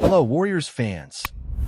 Hello, Warriors fans.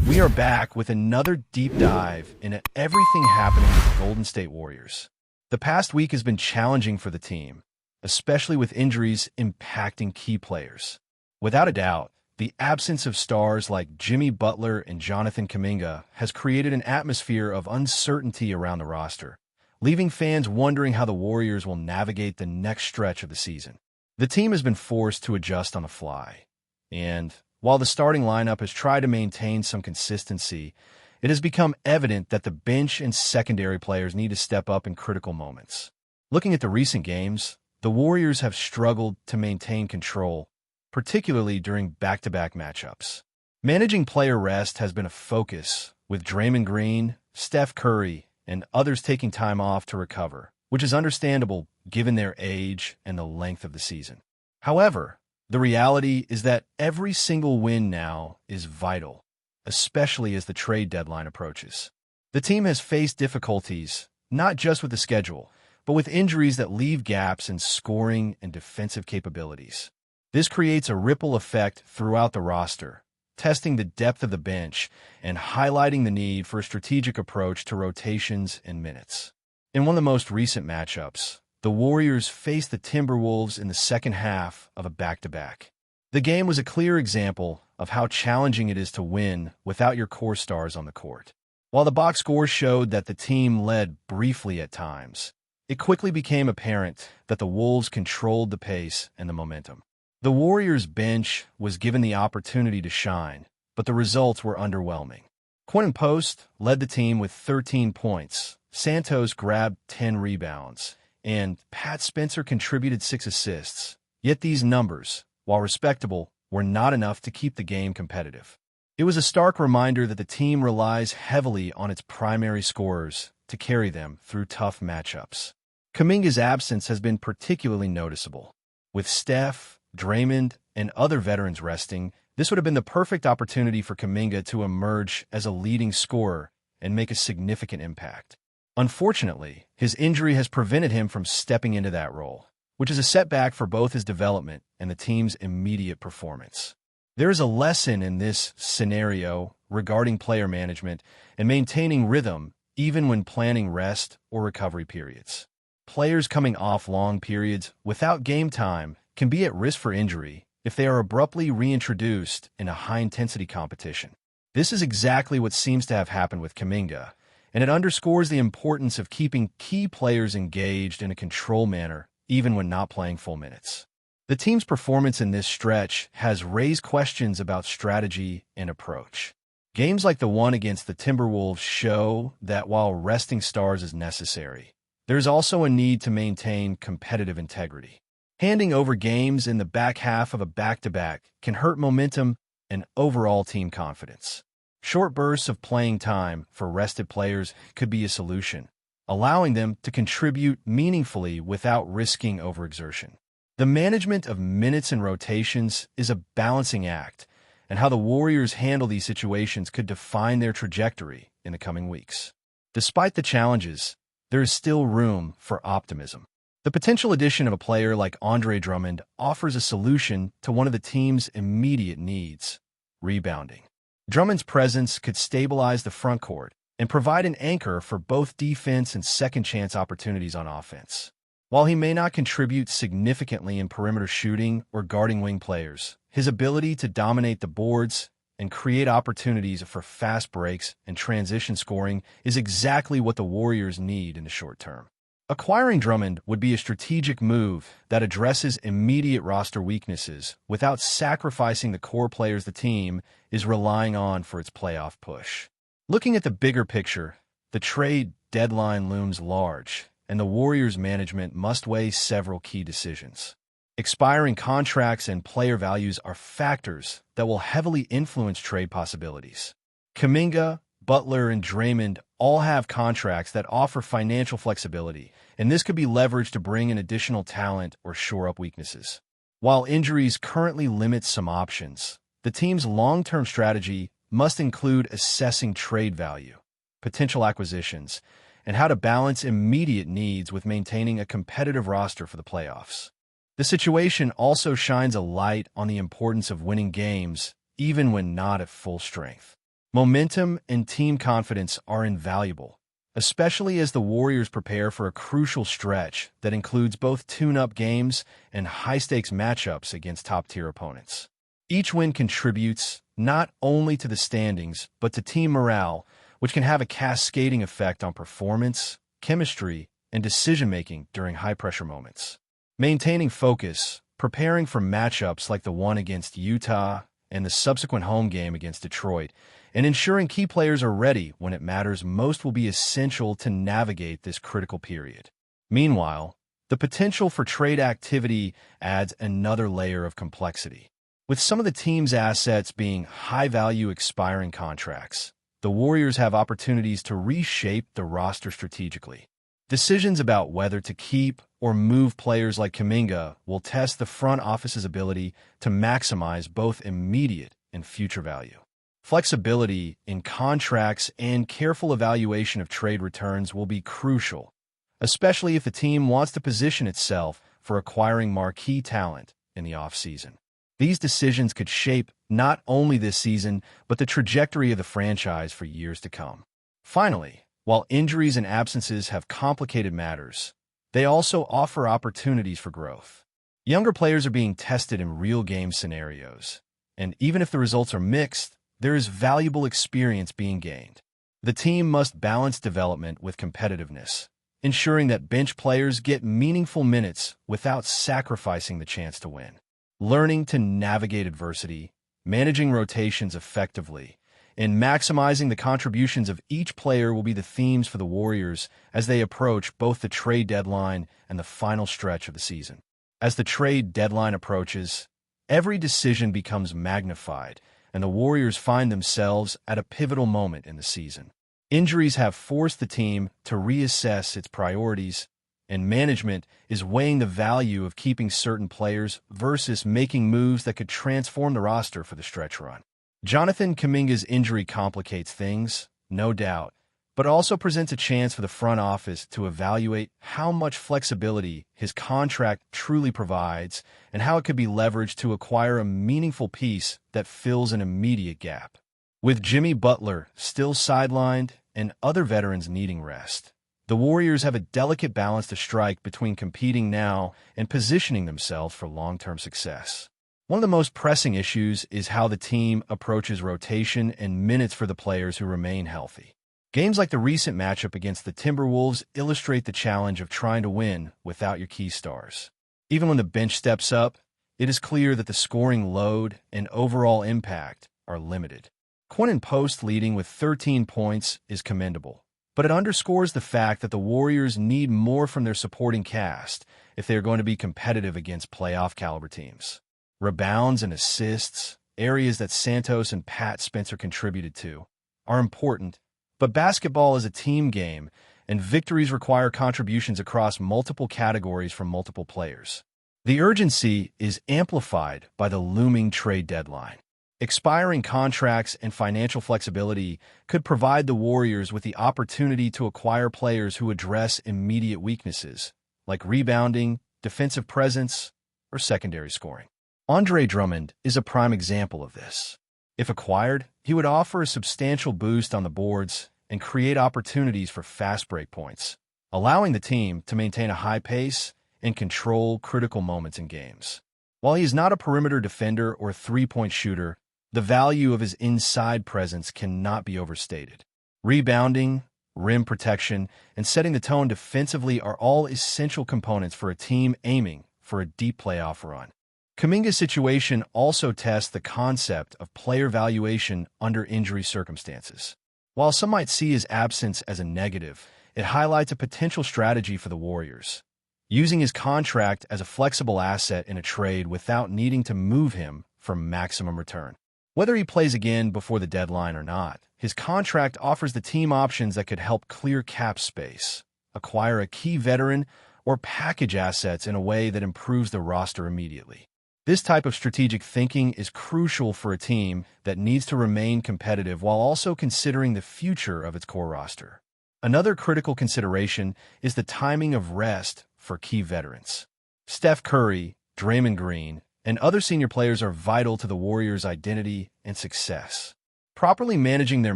We are back with another deep dive into everything happening with the Golden State Warriors. The past week has been challenging for the team, especially with injuries impacting key players. Without a doubt, the absence of stars like Jimmy Butler and Jonathan Kuminga has created an atmosphere of uncertainty around the roster, leaving fans wondering how the Warriors will navigate the next stretch of the season. The team has been forced to adjust on the fly, and while the starting lineup has tried to maintain some consistency, it has become evident that the bench and secondary players need to step up in critical moments. Looking at the recent games, the Warriors have struggled to maintain control, particularly during back-to-back matchups. Managing player rest has been a focus, with Draymond Green, Steph Curry, and others taking time off to recover, which is understandable given their age and the length of the season. However, the reality is that every single win now is vital, especially as the trade deadline approaches. The team has faced difficulties, not just with the schedule, but with injuries that leave gaps in scoring and defensive capabilities. This creates a ripple effect throughout the roster, testing the depth of the bench and highlighting the need for a strategic approach to rotations and minutes. In one of the most recent matchups, the Warriors faced the Timberwolves in the second half of a back-to-back. The game was a clear example of how challenging it is to win without your core stars on the court. While the box score showed that the team led briefly at times, it quickly became apparent that the Wolves controlled the pace and the momentum. The Warriors' bench was given the opportunity to shine, but the results were underwhelming. Quentin Post led the team with 13 points, Santos grabbed 10 rebounds, and Pat Spencer contributed 6 assists. Yet these numbers, while respectable, were not enough to keep the game competitive. It was a stark reminder that the team relies heavily on its primary scorers to carry them through tough matchups. Kuminga's absence has been particularly noticeable. With Steph, Draymond, and other veterans resting, this would have been the perfect opportunity for Kuminga to emerge as a leading scorer and make a significant impact. Unfortunately, his injury has prevented him from stepping into that role, which is a setback for both his development and the team's immediate performance. There is a lesson in this scenario regarding player management and maintaining rhythm even when planning rest or recovery periods. Players coming off long periods without game time can be at risk for injury if they are abruptly reintroduced in a high-intensity competition. This is exactly what seems to have happened with Kuminga, and it underscores the importance of keeping key players engaged in a controlled manner, even when not playing full minutes. The team's performance in this stretch has raised questions about strategy and approach. Games like the one against the Timberwolves show that while resting stars is necessary, there's also a need to maintain competitive integrity. Handing over games in the back half of a back-to-back can hurt momentum and overall team confidence. Short bursts of playing time for rested players could be a solution, allowing them to contribute meaningfully without risking overexertion. The management of minutes and rotations is a balancing act, and how the Warriors handle these situations could define their trajectory in the coming weeks. Despite the challenges, there is still room for optimism. The potential addition of a player like Andre Drummond offers a solution to one of the team's immediate needs: rebounding. Drummond's presence could stabilize the front court and provide an anchor for both defense and second-chance opportunities on offense. While he may not contribute significantly in perimeter shooting or guarding wing players, his ability to dominate the boards and create opportunities for fast breaks and transition scoring is exactly what the Warriors need in the short term. Acquiring Drummond would be a strategic move that addresses immediate roster weaknesses without sacrificing the core players the team is relying on for its playoff push. Looking at the bigger picture, the trade deadline looms large, and the Warriors' management must weigh several key decisions. Expiring contracts and player values are factors that will heavily influence trade possibilities. Kuminga, Butler, and Draymond all have contracts that offer financial flexibility, and this could be leveraged to bring in additional talent or shore up weaknesses. While injuries currently limit some options, the team's long-term strategy must include assessing trade value, potential acquisitions, and how to balance immediate needs with maintaining a competitive roster for the playoffs. The situation also shines a light on the importance of winning games, even when not at full strength. Momentum and team confidence are invaluable, especially as the Warriors prepare for a crucial stretch that includes both tune-up games and high-stakes matchups against top-tier opponents. Each win contributes not only to the standings, but to team morale, which can have a cascading effect on performance, chemistry, and decision-making during high-pressure moments. Maintaining focus, preparing for matchups like the one against Utah and the subsequent home game against Detroit, and ensuring key players are ready when it matters most will be essential to navigate this critical period. Meanwhile, the potential for trade activity adds another layer of complexity. With some of the team's assets being high-value expiring contracts, the Warriors have opportunities to reshape the roster strategically. Decisions about whether to keep or move players like Kuminga will test the front office's ability to maximize both immediate and future value. Flexibility in contracts and careful evaluation of trade returns will be crucial, especially if the team wants to position itself for acquiring marquee talent in the offseason. These decisions could shape not only this season, but the trajectory of the franchise for years to come. Finally, while injuries and absences have complicated matters, they also offer opportunities for growth. Younger players are being tested in real-game scenarios, and even if the results are mixed, there is valuable experience being gained. The team must balance development with competitiveness, ensuring that bench players get meaningful minutes without sacrificing the chance to win. Learning to navigate adversity, managing rotations effectively, and maximizing the contributions of each player will be the themes for the Warriors as they approach both the trade deadline and the final stretch of the season. As the trade deadline approaches, every decision becomes magnified, and the Warriors find themselves at a pivotal moment in the season. Injuries have forced the team to reassess its priorities, and management is weighing the value of keeping certain players versus making moves that could transform the roster for the stretch run. Jonathan Kuminga's injury complicates things, no doubt, but also presents a chance for the front office to evaluate how much flexibility his contract truly provides and how it could be leveraged to acquire a meaningful piece that fills an immediate gap. With Jimmy Butler still sidelined and other veterans needing rest, the Warriors have a delicate balance to strike between competing now and positioning themselves for long-term success. One of the most pressing issues is how the team approaches rotation and minutes for the players who remain healthy. Games like the recent matchup against the Timberwolves illustrate the challenge of trying to win without your key stars. Even when the bench steps up, it is clear that the scoring load and overall impact are limited. Quentin Post leading with 13 points is commendable, but it underscores the fact that the Warriors need more from their supporting cast if they are going to be competitive against playoff-caliber teams. Rebounds and assists, areas that Santos and Pat Spencer contributed to, are important, but basketball is a team game, and victories require contributions across multiple categories from multiple players. The urgency is amplified by the looming trade deadline. Expiring contracts and financial flexibility could provide the Warriors with the opportunity to acquire players who address immediate weaknesses, like rebounding, defensive presence, or secondary scoring. Andre Drummond is a prime example of this. If acquired, he would offer a substantial boost on the boards and create opportunities for fast break points, allowing the team to maintain a high pace and control critical moments in games. While he is not a perimeter defender or three-point shooter, the value of his inside presence cannot be overstated. Rebounding, rim protection, and setting the tone defensively are all essential components for a team aiming for a deep playoff run. Kuminga's situation also tests the concept of player valuation under injury circumstances. While some might see his absence as a negative, it highlights a potential strategy for the Warriors, using his contract as a flexible asset in a trade without needing to move him for maximum return. Whether he plays again before the deadline or not, his contract offers the team options that could help clear cap space, acquire a key veteran, or package assets in a way that improves the roster immediately. This type of strategic thinking is crucial for a team that needs to remain competitive while also considering the future of its core roster. Another critical consideration is the timing of rest for key veterans. Steph Curry, Draymond Green, and other senior players are vital to the Warriors' identity and success. Properly managing their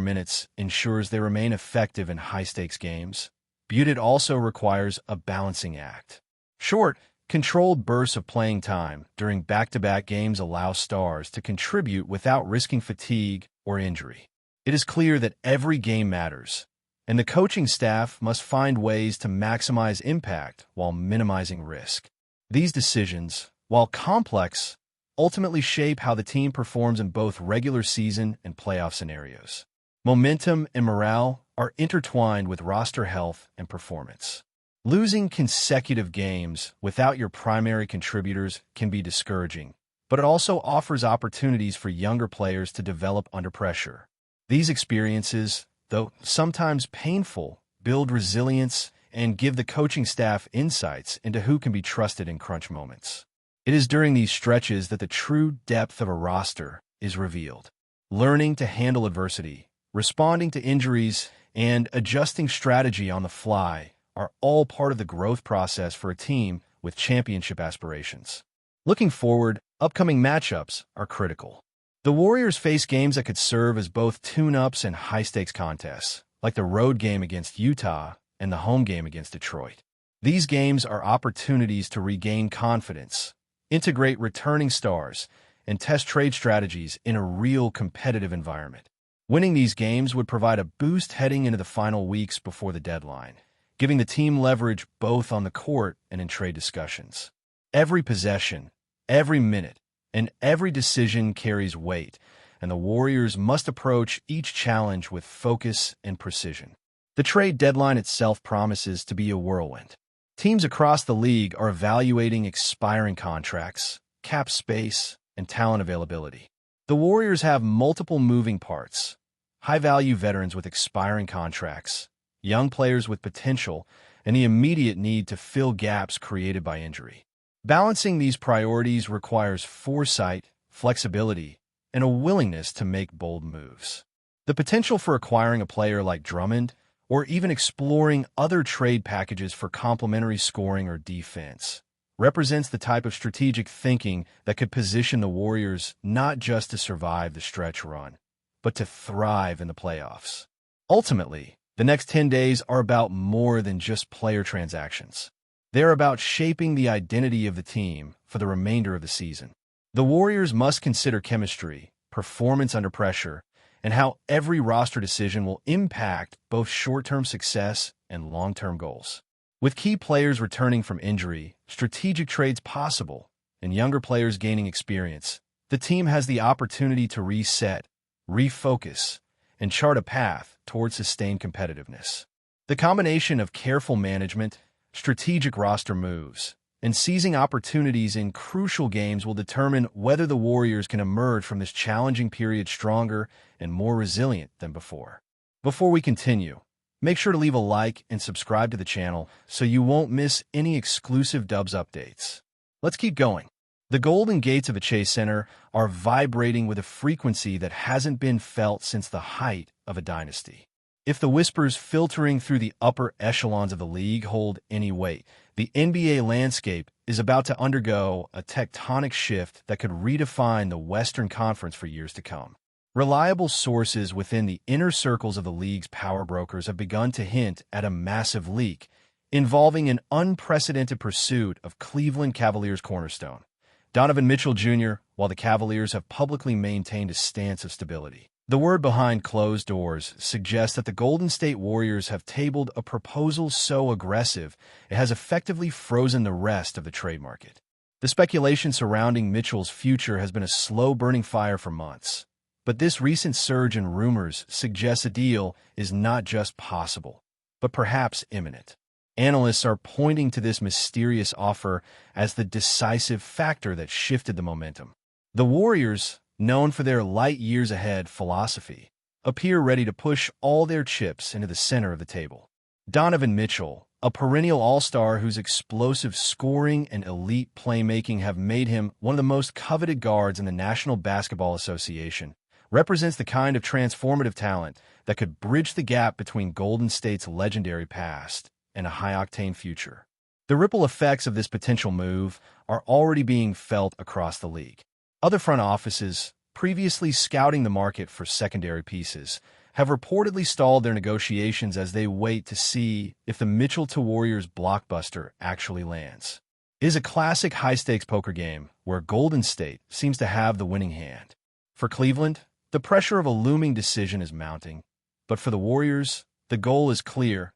minutes ensures they remain effective in high-stakes games, but it also requires a balancing act. Short, controlled bursts of playing time during back-to-back games allow stars to contribute without risking fatigue or injury. It is clear that every game matters, and the coaching staff must find ways to maximize impact while minimizing risk. These decisions, while complex, ultimately shape how the team performs in both regular season and playoff scenarios. Momentum and morale are intertwined with roster health and performance. Losing consecutive games without your primary contributors can be discouraging, but it also offers opportunities for younger players to develop under pressure. These experiences, though sometimes painful, build resilience and give the coaching staff insights into who can be trusted in crunch moments. It is during these stretches that the true depth of a roster is revealed. Learning to handle adversity, responding to injuries, and adjusting strategy on the fly are all part of the growth process for a team with championship aspirations. Looking forward, upcoming matchups are critical. The Warriors face games that could serve as both tune-ups and high-stakes contests, like the road game against Utah and the home game against Detroit. These games are opportunities to regain confidence, integrate returning stars, and test trade strategies in a real competitive environment. Winning these games would provide a boost heading into the final weeks before the deadline, giving the team leverage both on the court and in trade discussions. Every possession, every minute, and every decision carries weight, and the Warriors must approach each challenge with focus and precision. The trade deadline itself promises to be a whirlwind. Teams across the league are evaluating expiring contracts, cap space, and talent availability. The Warriors have multiple moving parts: high-value veterans with expiring contracts, young players with potential, and the immediate need to fill gaps created by injury. Balancing these priorities requires foresight, flexibility, and a willingness to make bold moves. The potential for acquiring a player like Drummond, or even exploring other trade packages for complementary scoring or defense, represents the type of strategic thinking that could position the Warriors not just to survive the stretch run, but to thrive in the playoffs. Ultimately, the next 10 days are about more than just player transactions. They're about shaping the identity of the team for the remainder of the season. The Warriors must consider chemistry, performance under pressure, and how every roster decision will impact both short-term success and long-term goals. With key players returning from injury, strategic trades possible, and younger players gaining experience, the team has the opportunity to reset, refocus, and chart a path towards sustained competitiveness. The combination of careful management, strategic roster moves, and seizing opportunities in crucial games will determine whether the Warriors can emerge from this challenging period stronger and more resilient than before. Before we continue, make sure to leave a like and subscribe to the channel so you won't miss any exclusive Dubs updates. Let's keep going. The golden gates of a Chase Center are vibrating with a frequency that hasn't been felt since the height of a dynasty. If the whispers filtering through the upper echelons of the league hold any weight, the NBA landscape is about to undergo a tectonic shift that could redefine the Western Conference for years to come. Reliable sources within the inner circles of the league's power brokers have begun to hint at a massive leak involving an unprecedented pursuit of Cleveland Cavaliers cornerstone Donovan Mitchell Jr., while the Cavaliers have publicly maintained a stance of stability. The word behind closed doors suggests that the Golden State Warriors have tabled a proposal so aggressive it has effectively frozen the rest of the trade market. The speculation surrounding Mitchell's future has been a slow-burning fire for months, but this recent surge in rumors suggests a deal is not just possible, but perhaps imminent. Analysts are pointing to this mysterious offer as the decisive factor that shifted the momentum. The Warriors, known for their light years ahead philosophy, appear ready to push all their chips into the center of the table. Donovan Mitchell, a perennial all-star whose explosive scoring and elite playmaking have made him one of the most coveted guards in the National Basketball Association, represents the kind of transformative talent that could bridge the gap between Golden State's legendary past and a high-octane future. The ripple effects of this potential move are already being felt across the league. Other front offices, previously scouting the market for secondary pieces, have reportedly stalled their negotiations as they wait to see if the Mitchell to Warriors blockbuster actually lands. It is a classic high-stakes poker game where Golden State seems to have the winning hand. For Cleveland, the pressure of a looming decision is mounting, but for the Warriors, the goal is clear.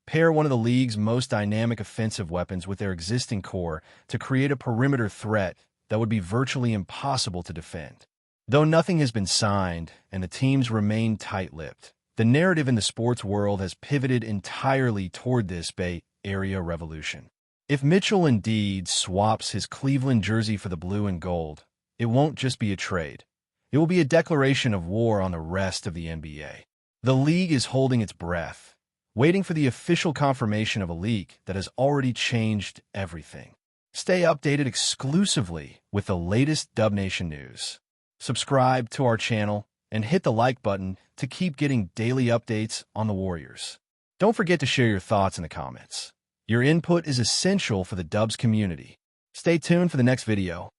Pair one of the league's most dynamic offensive weapons with their existing core to create a perimeter threat that would be virtually impossible to defend. Though nothing has been signed and the teams remain tight-lipped, the narrative in the sports world has pivoted entirely toward this Bay Area revolution. If Mitchell indeed swaps his Cleveland jersey for the blue and gold, it won't just be a trade. It will be a declaration of war on the rest of the NBA. The league is holding its breath, waiting for the official confirmation of a leak that has already changed everything. Stay updated exclusively with the latest Dub Nation news. Subscribe to our channel and hit the like button to keep getting daily updates on the Warriors. Don't forget to share your thoughts in the comments. Your input is essential for the Dubs community. Stay tuned for the next video.